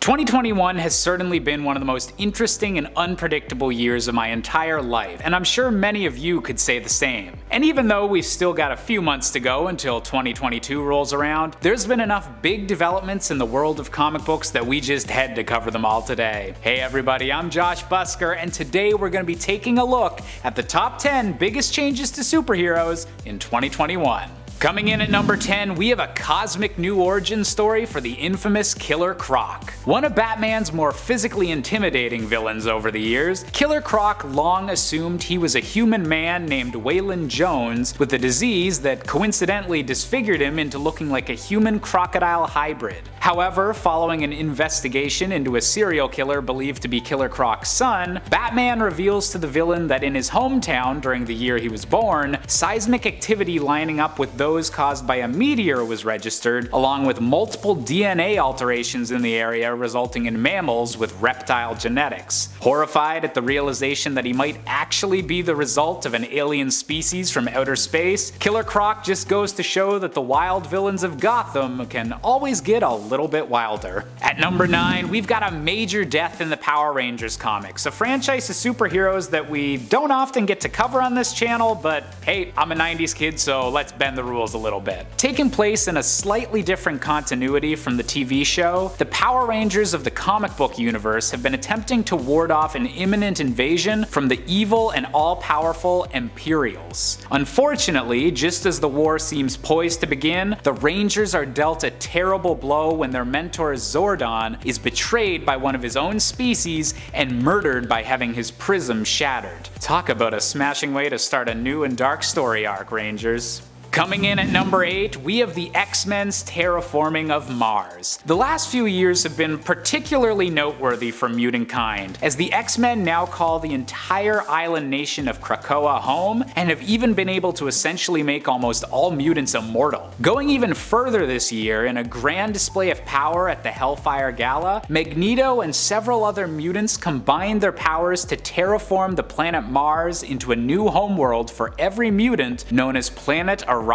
2021 has certainly been one of the most interesting and unpredictable years of my entire life, and I'm sure many of you could say the same. And even though we've still got a few months to go until 2022 rolls around, there's been enough big developments in the world of comic books that we just had to cover them all today. Hey everybody, I'm Josh Busker, and today we're going to be taking a look at the top 10 biggest changes to superheroes in 2021. Coming in at number 10, we have a cosmic new origin story for the infamous Killer Croc. One of Batman's more physically intimidating villains over the years, Killer Croc long assumed he was a human man named Waylon Jones with a disease that coincidentally disfigured him into looking like a human-crocodile hybrid. However, following an investigation into a serial killer believed to be Killer Croc's son, Batman reveals to the villain that in his hometown during the year he was born, seismic activity lining up with those caused by a meteor was registered, along with multiple DNA alterations in the area resulting in mammals with reptile genetics. Horrified at the realization that he might actually be the result of an alien species from outer space, Killer Croc just goes to show that the wild villains of Gotham can always get a little bit wilder. At number 9, we've got a major death in the Power Rangers comics, a franchise of superheroes that we don't often get to cover on this channel, but hey, I'm a 90s kid, so let's bend the rules a little bit. Taking place in a slightly different continuity from the TV show, the Power Rangers of the comic book universe have been attempting to ward off an imminent invasion from the evil and all-powerful Imperials. Unfortunately, just as the war seems poised to begin, the Rangers are dealt a terrible blow when their mentor Zordon is betrayed by one of his own species and murdered by having his prism shattered. Talk about a smashing way to start a new and dark story arc, Rangers. Coming in at number 8, we have the X-Men's terraforming of Mars. The last few years have been particularly noteworthy for mutant kind, as the X-Men now call the entire island nation of Krakoa home, and have even been able to essentially make almost all mutants immortal. Going even further this year, in a grand display of power at the Hellfire Gala, Magneto and several other mutants combined their powers to terraform the planet Mars into a new homeworld for every mutant, known as Planet Araco.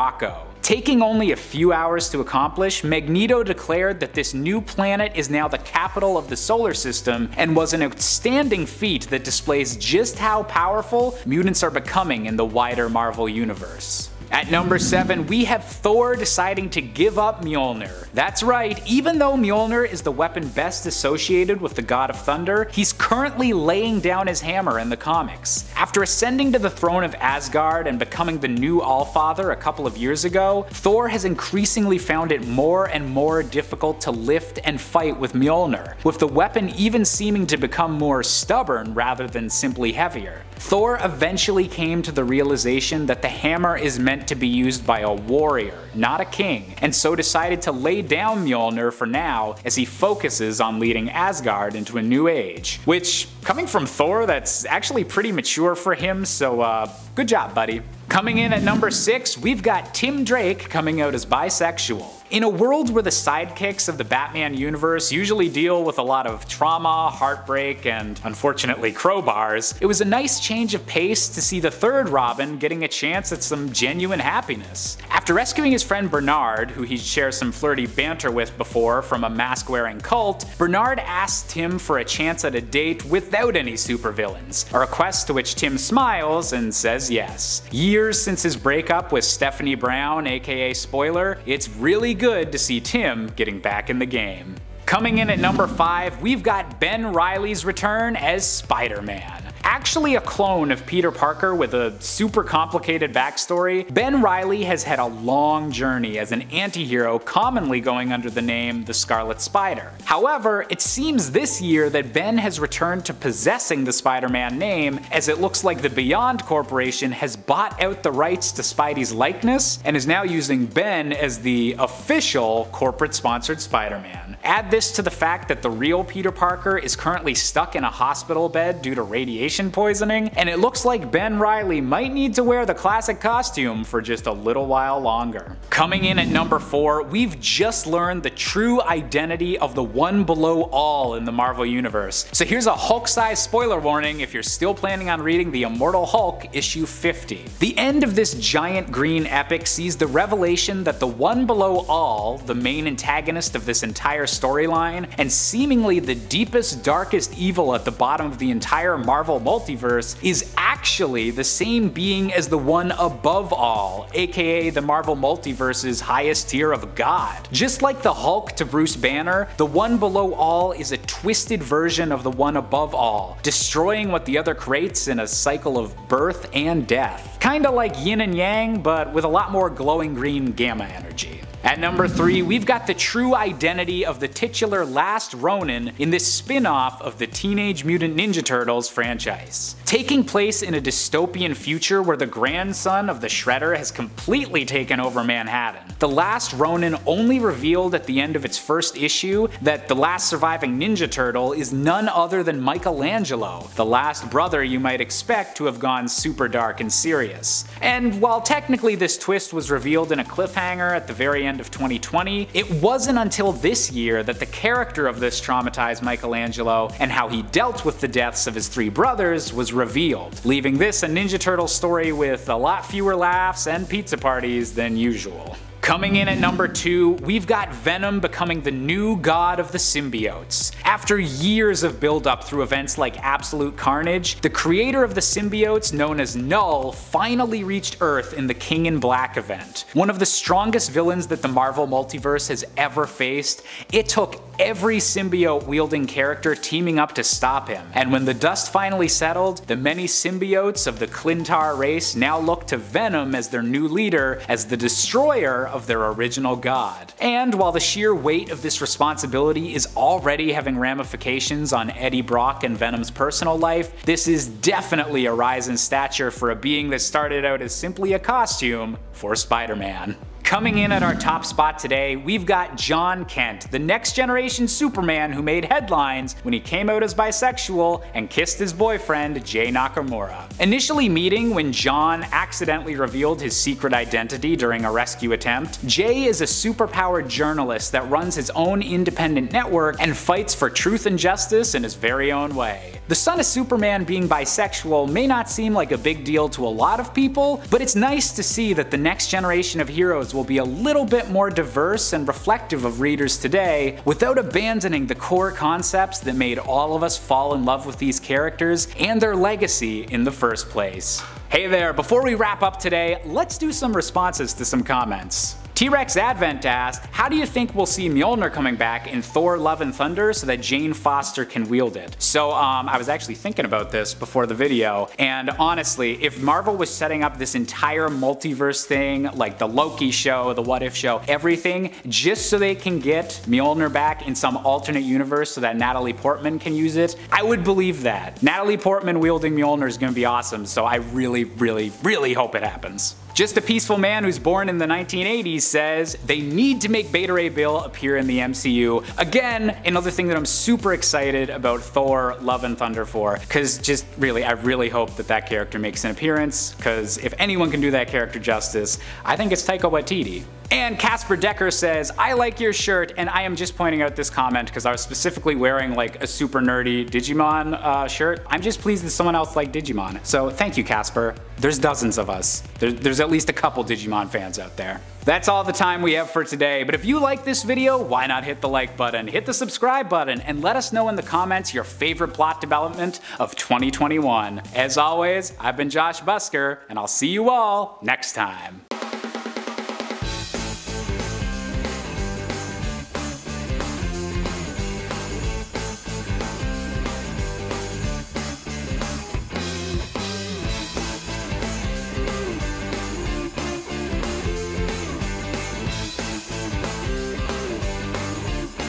Taking only a few hours to accomplish, Magneto declared that this new planet is now the capital of the solar system and was an outstanding feat that displays just how powerful mutants are becoming in the wider Marvel universe. At number 7, we have Thor deciding to give up Mjolnir. That's right, even though Mjolnir is the weapon best associated with the God of Thunder, he's currently laying down his hammer in the comics. After ascending to the throne of Asgard and becoming the new Allfather a couple of years ago, Thor has increasingly found it more and more difficult to lift and fight with Mjolnir, with the weapon even seeming to become more stubborn rather than simply heavier. Thor eventually came to the realization that the hammer is meant to be used by a warrior, not a king, and so decided to lay down Mjolnir for now as he focuses on leading Asgard into a new age. Which, coming from Thor, that's actually pretty mature for him, so good job, buddy. Coming in at number 6, we've got Tim Drake coming out as bisexual. In a world where the sidekicks of the Batman universe usually deal with a lot of trauma, heartbreak, and unfortunately crowbars, it was a nice change of pace to see the third Robin getting a chance at some genuine happiness. After rescuing his friend Bernard, who he'd shared some flirty banter with before from a mask-wearing cult, Bernard asked Tim for a chance at a date without any supervillains, a request to which Tim smiles and says yes. Years since his breakup with Stephanie Brown, aka Spoiler, it's really good to see Tim getting back in the game. Coming in at number 5, we've got Ben Reilly's return as Spider-Man. Actually a clone of Peter Parker with a super complicated backstory, Ben Reilly has had a long journey as an anti-hero commonly going under the name the Scarlet Spider. However, it seems this year that Ben has returned to possessing the Spider-Man name, as it looks like the Beyond Corporation has bought out the rights to Spidey's likeness and is now using Ben as the official corporate-sponsored Spider-Man. Add this to the fact that the real Peter Parker is currently stuck in a hospital bed due to radiation radiation poisoning, and it looks like Ben Reilly might need to wear the classic costume for just a little while longer. Coming in at number 4, we've just learned the true identity of the One Below All in the Marvel Universe. So here's a Hulk-sized spoiler warning if you're still planning on reading The Immortal Hulk issue 50. The end of this giant green epic sees the revelation that the One Below All, the main antagonist of this entire storyline, and seemingly the deepest, darkest evil at the bottom of the entire Marvel multiverse, is actually the same being as the One Above All, aka the Marvel multiverse's highest tier of god. Just like the Hulk to Bruce Banner, the One Below All is a twisted version of the One Above All, destroying what the other creates in a cycle of birth and death. Kinda like yin and yang, but with a lot more glowing green gamma energy. At number 3, we've got the true identity of the titular last Ronin in this spin-off of the Teenage Mutant Ninja Turtles franchise. Taking place in a dystopian future where the grandson of the Shredder has completely taken over Manhattan, the last Ronin only revealed at the end of its first issue that the last surviving Ninja Turtle is none other than Michelangelo, the last brother you might expect to have gone super dark and serious. And while technically this twist was revealed in a cliffhanger at the very end of 2020, it wasn't until this year that the character of this traumatized Michelangelo and how he dealt with the deaths of his 3 brothers was revealed, leaving this a Ninja Turtle story with a lot fewer laughs and pizza parties than usual. Coming in at number 2, we've got Venom becoming the new god of the symbiotes. After years of build-up through events like Absolute Carnage, the creator of the symbiotes, known as Null, finally reached Earth in the King in Black event. One of the strongest villains that the Marvel multiverse has ever faced, it took every symbiote-wielding character teaming up to stop him. And when the dust finally settled, the many symbiotes of the Clintar race now look to Venom as their new leader, as the destroyer of their original god. And while the sheer weight of this responsibility is already having ramifications on Eddie Brock and Venom's personal life, this is definitely a rise in stature for a being that started out as simply a costume for Spider-Man. Coming in at our top spot today, we've got Jon Kent, the next generation Superman who made headlines when he came out as bisexual and kissed his boyfriend, Jay Nakamura. Initially meeting when Jon accidentally revealed his secret identity during a rescue attempt, Jay is a superpowered journalist that runs his own independent network and fights for truth and justice in his very own way. The son of Superman being bisexual may not seem like a big deal to a lot of people, but it's nice to see that the next generation of heroes will be a little bit more diverse and reflective of readers today without abandoning the core concepts that made all of us fall in love with these characters and their legacy in the first place. Hey there, before we wrap up today, let's do some responses to some comments. T-Rex Advent asked, how do you think we'll see Mjolnir coming back in Thor Love and Thunder so that Jane Foster can wield it? So I was actually thinking about this before the video, and honestly, if Marvel was setting up this entire multiverse thing, like the Loki show, the What If show, everything, just so they can get Mjolnir back in some alternate universe so that Natalie Portman can use it, I would believe that. Natalie Portman wielding Mjolnir is gonna be awesome, so I really hope it happens. Just a Peaceful Man who's born in the 1980s says, they need to make Beta Ray Bill appear in the MCU. Again, another thing that I'm super excited about Thor Love and Thunder for, because just really, I really hope that that character makes an appearance, because if anyone can do that character justice, I think it's Taika Waititi. And Casper Decker says, I like your shirt, and I am just pointing out this comment because I was specifically wearing like a super nerdy Digimon shirt. I'm just pleased that someone else liked Digimon. So thank you, Casper. There's dozens of us. There's at least a couple Digimon fans out there. That's all the time we have for today, but if you like this video, why not hit the like button, hit the subscribe button, and let us know in the comments your favorite plot development of 2021. As always, I've been Josh Busker, and I'll see you all next time.